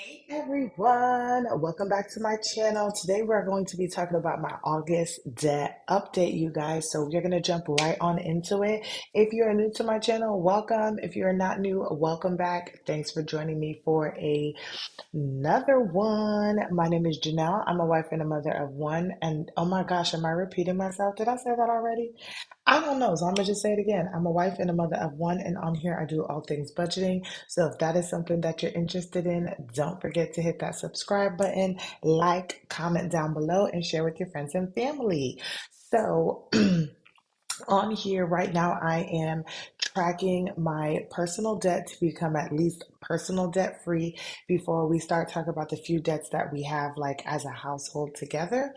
Hey everyone, welcome back to my channel. Today we're going to be talking about my August debt update, you guys. So we're going to jump right on into it. If you're new to my channel, welcome. If you're not new, welcome back. Thanks for joining me for another one. My name is Janelle. I'm a wife and a mother of one. And oh my gosh, am I repeating myself? Did I say that already? I don't know, so I'm gonna just say it again. I'm a wife and a mother of one, and on here I do all things budgeting. So if that is something that you're interested in, don't forget to hit that subscribe button, like, comment down below, and share with your friends and family. So on here right now, I am tracking my personal debt to become at least personal debt free before we start talking about the few debts that we have like as a household together.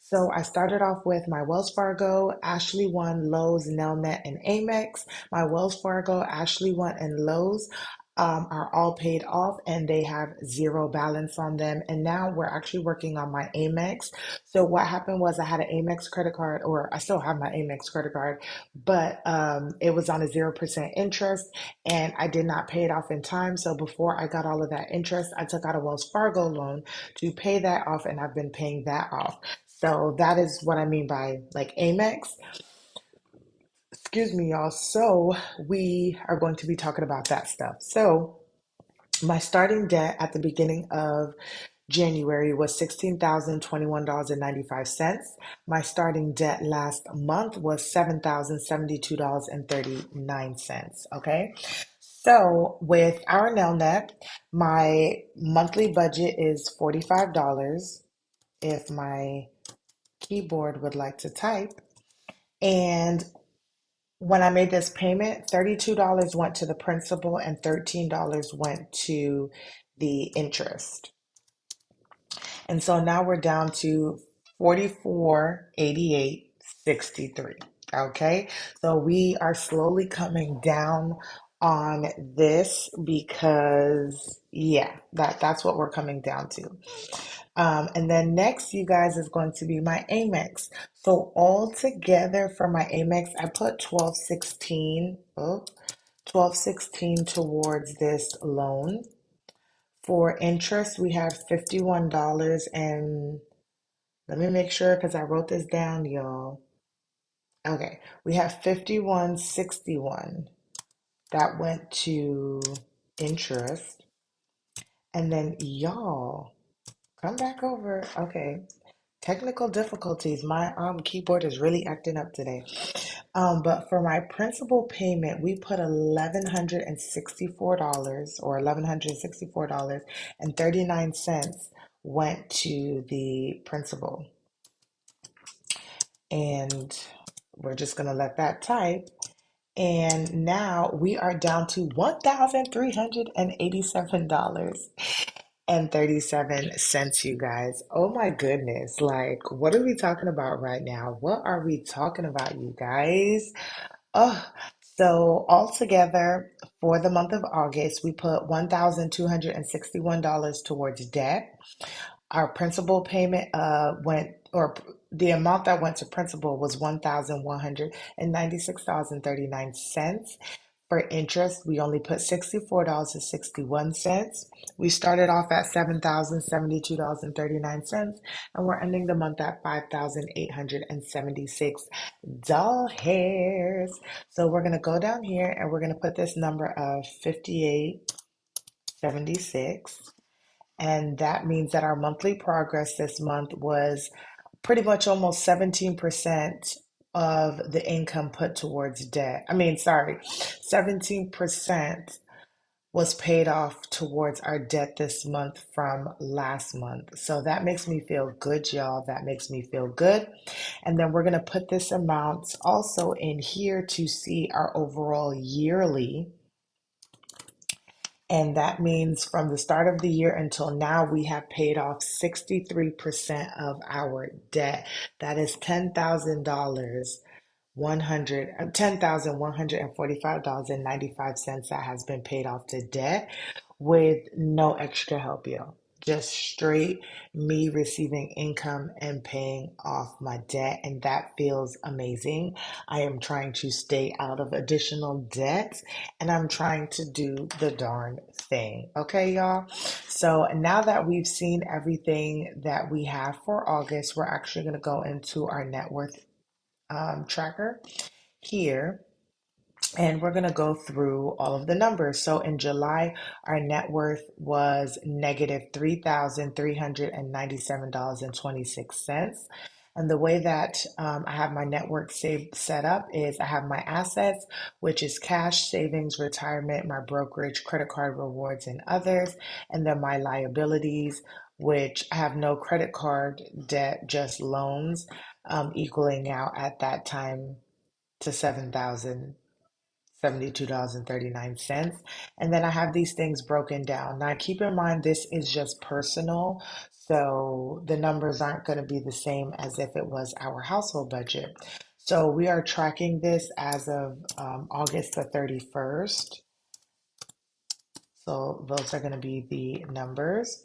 So I started off with my Wells Fargo, Ashley One, Lowe's, Nelnet, and Amex. My Wells Fargo, Ashley One, and Lowe's are all paid off and they have zero balance on them. And now we're actually working on my Amex. So what happened was I had an Amex credit card, or I still have my Amex credit card, but it was on a 0% interest and I did not pay it off in time. So before I got all of that interest, I took out a Wells Fargo loan to pay that off and I've been paying that off. So that is what I mean by like Amex. Excuse me, y'all. So we are going to be talking about that stuff. So my starting debt at the beginning of January was $16,021.95. My starting debt last month was $7,072.39. Okay. So with our nail net, my monthly budget is $45 if my keyboard would like to type. And when I made this payment, $32 went to the principal and $13 went to the interest. And so now we're down to 44.88.63. Okay. So we are slowly coming down on this because yeah, that's what we're coming down to. And then next, you guys, is going to be my Amex. So all together for my Amex, I put 1216 towards this loan. For interest, we have $51 and let me make sure because I wrote this down, y'all. Okay, we have 5161 that went to interest. And then y'all come back over. Okay. Technical difficulties. My keyboard is really acting up today. But for my principal payment, we put $1,164 or $1,164.39 went to the principal. And we're just gonna let that type. And now we are down to $1,387.37, you guys. Oh my goodness. Like, what are we talking about right now? What are we talking about, you guys? Oh, so altogether for the month of August, we put $1,261 towards debt. Our principal payment went, or the amount that went to principal was $1,196.39. For interest, we only put $64.61. We started off at $7,072.39, and we're ending the month at $5,876. So we're going to go down here and we're going to put this number of 5876. And that means that our monthly progress this month was pretty much almost 17% of the income put towards debt. I mean, sorry, 17% was paid off towards our debt this month from last month. So that makes me feel good, y'all. That makes me feel good. And then we're going to put this amount also in here to see our overall yearly. And that means from the start of the year until now, we have paid off 63% of our debt. That is $10,000, 100, $10,145.95 that has been paid off to debt with no extra help, y'all. just straight me receiving income and paying off my debt, and that feels amazing. I am trying to stay out of additional debt and I'm trying to do the darn thing. Okay, y'all. So now that we've seen everything that we have for August, we're actually going to go into our net worth tracker here. And we're going to go through all of the numbers. So in July, our net worth was negative $3,397.26. And the way that I have my net worth set up is I have my assets, which is cash, savings, retirement, my brokerage, credit card rewards, and others. And then my liabilities, which I have no credit card debt, just loans, equaling out at that time to 7,000. $72.39. And then I have these things broken down. Now, keep in mind, this is just personal. So the numbers aren't going to be the same as if it was our household budget. So we are tracking this as of August the 31st. So those are going to be the numbers.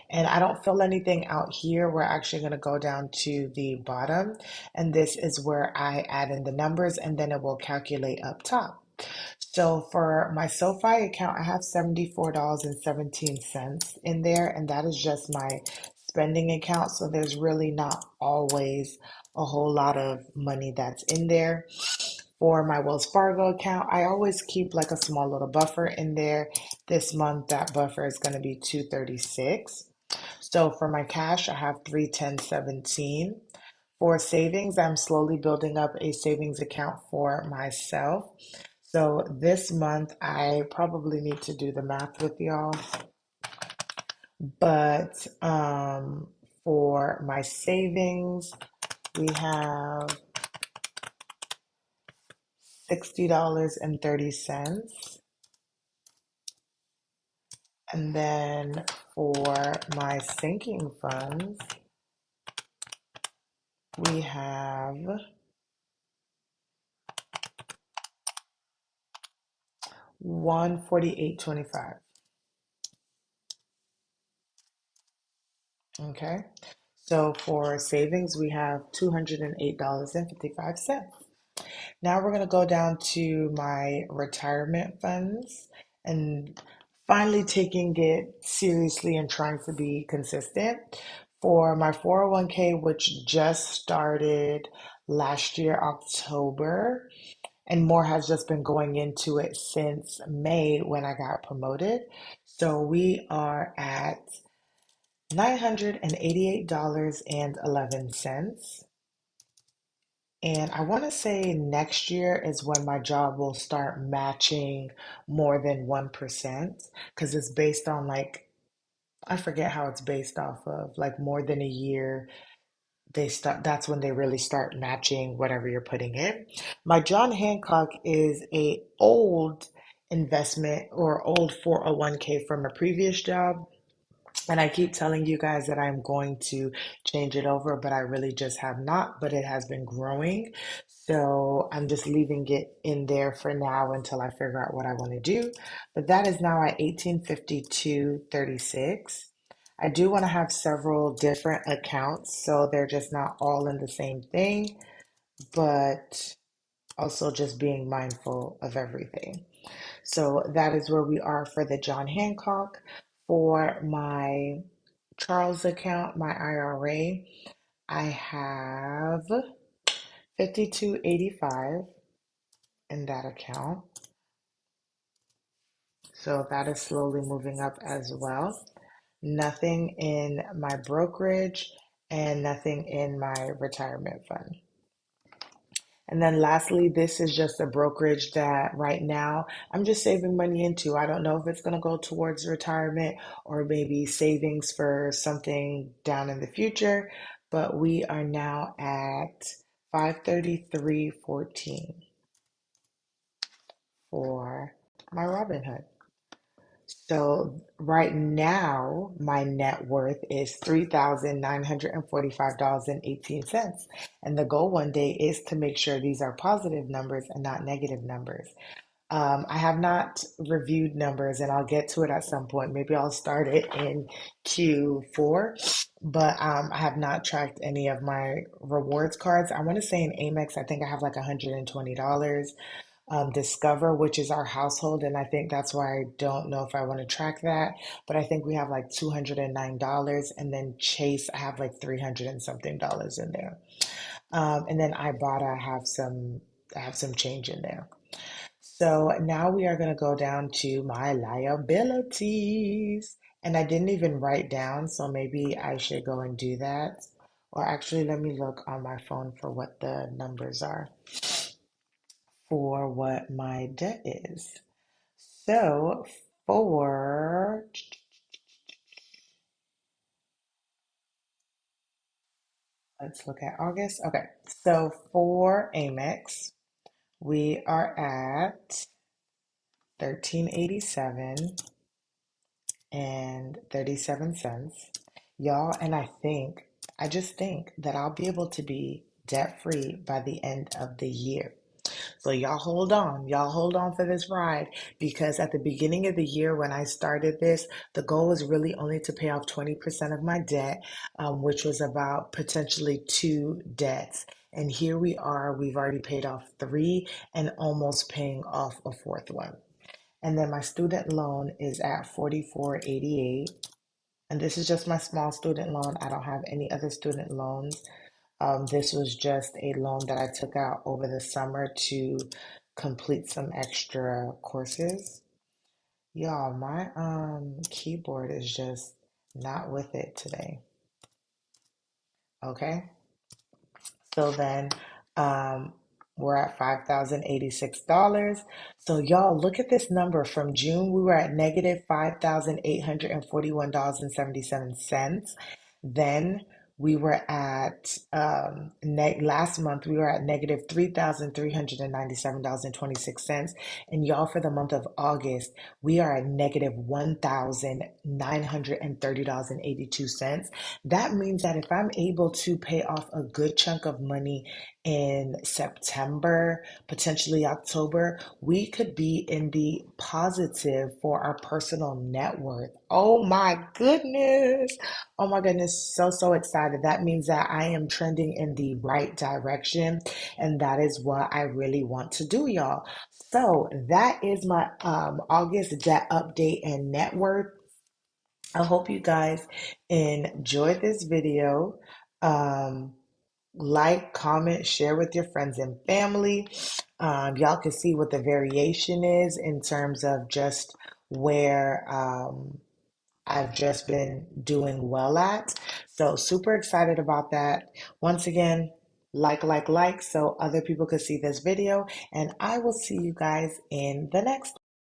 And I don't fill anything out here. We're actually going to go down to the bottom. And this is where I add in the numbers and then it will calculate up top. So for my SoFi account, I have $74.17 in there, and that is just my spending account. So there's really not always a whole lot of money that's in there. For my Wells Fargo account, I always keep like a small little buffer in there. This month, that buffer is going to be 236. So for my cash, I have 310.17. For savings, I'm slowly building up a savings account for myself. So this month, I probably need to do the math with y'all, but for my savings, we have $60.30. And then for my sinking funds, we have 148.25. Okay. So for savings, we have $208.55. Now we're going to go down to my retirement funds and finally taking it seriously and trying to be consistent. For my 401k, which just started last year, October, and more has just been going into it since May when I got promoted. So we are at $988.11. And I want to say next year is when my job will start matching more than 1% because it's based on like, I forget how it's based off of, like more than a year. That's when they really start matching whatever you're putting in. My John Hancock is a old investment or old 401k from a previous job. And I keep telling you guys that I'm going to change it over, but I really just have not, but it has been growing. So I'm just leaving it in there for now until I figure out what I want to do. But that is now at 1852.36. I do want to have several different accounts, so they're just not all in the same thing, but also just being mindful of everything. So that is where we are for the John Hancock. For my Charles account, my IRA, I have 5285 in that account. So that is slowly moving up as well. Nothing in my brokerage and nothing in my retirement fund. And then lastly, this is just a brokerage that right now I'm just saving money into. I don't know if it's going to go towards retirement or maybe savings for something down in the future, but we are now at 533.14 for my Robinhood. So right now, my net worth is $3,945.18. And the goal one day is to make sure these are positive numbers and not negative numbers. I have not reviewed numbers and I'll get to it at some point. Maybe I'll start it in Q4, but I have not tracked any of my rewards cards. I want to say in Amex, I think I have like $120. Discover, which is our household, and I think that's why I don't know if I want to track that, but I think we have like $209, and then Chase, I have like 300 and something dollars in there. And then Ibotta, I have some change in there. So now we are going to go down to my liabilities. And I didn't even write down, so maybe I should go and do that. Or actually, let me look on my phone for what the numbers are for what my debt is. So for, let's look at August. Okay, so for Amex, we are at 1387 and 37 cents. Y'all, and I just think that I'll be able to be debt free by the end of the year. So y'all hold on. Y'all hold on for this ride because at the beginning of the year when I started this, the goal was really only to pay off 20% of my debt, which was about potentially two debts. And here we are, we've already paid off three and almost paying off a fourth one. And then my student loan is at 4488. And this is just my small student loan. I don't have any other student loans. This was just a loan that I took out over the summer to complete some extra courses. Y'all, my keyboard is just not with it today. Okay? So then we're at $5,086. So y'all look at this number. From June, we were at negative $5,841.77. Then we were at last month we were at negative $3,397.26. And y'all, for the month of August, we are at negative $1,930.82. That means that if I'm able to pay off a good chunk of money in September, potentially October, we could be in the positive for our personal net worth. Oh my goodness. Oh my goodness. So, so excited. That means that I am trending in the right direction. And that is what I really want to do, y'all. So that is my August debt update and net worth. I hope you guys enjoyed this video. Um, like, comment, share with your friends and family. Y'all can see what the variation is in terms of just where I've just been doing well at. So super excited about that. Once again, like, so other people could see this video. And I will see you guys in the next one.